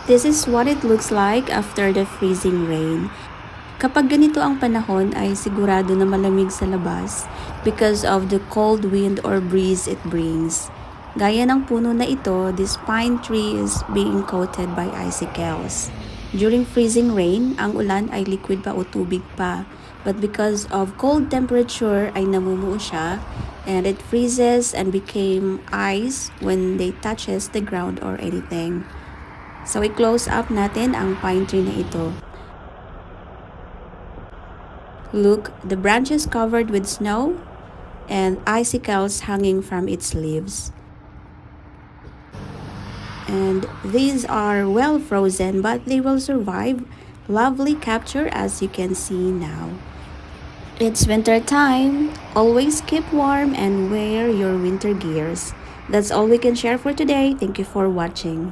This is what it looks like after the freezing rain. Kapag ganito ang panahon ay sigurado na malamig sa labas because of the cold wind or breeze it brings. Gaya ng puno na ito, this pine tree is being coated by icicles. During freezing rain, ang ulan ay liquid pa o tubig pa. But because of cold temperature ay namumuo siya and it freezes and became ice when they touches the ground or anything. So i-close up natin ang pine tree na ito. Look, the branches covered with snow and icicles hanging from its leaves. And these are well frozen, but they will survive. Lovely capture as you can see now. It's winter time. Always keep warm and wear your winter gears. That's all we can share for today. Thank you for watching.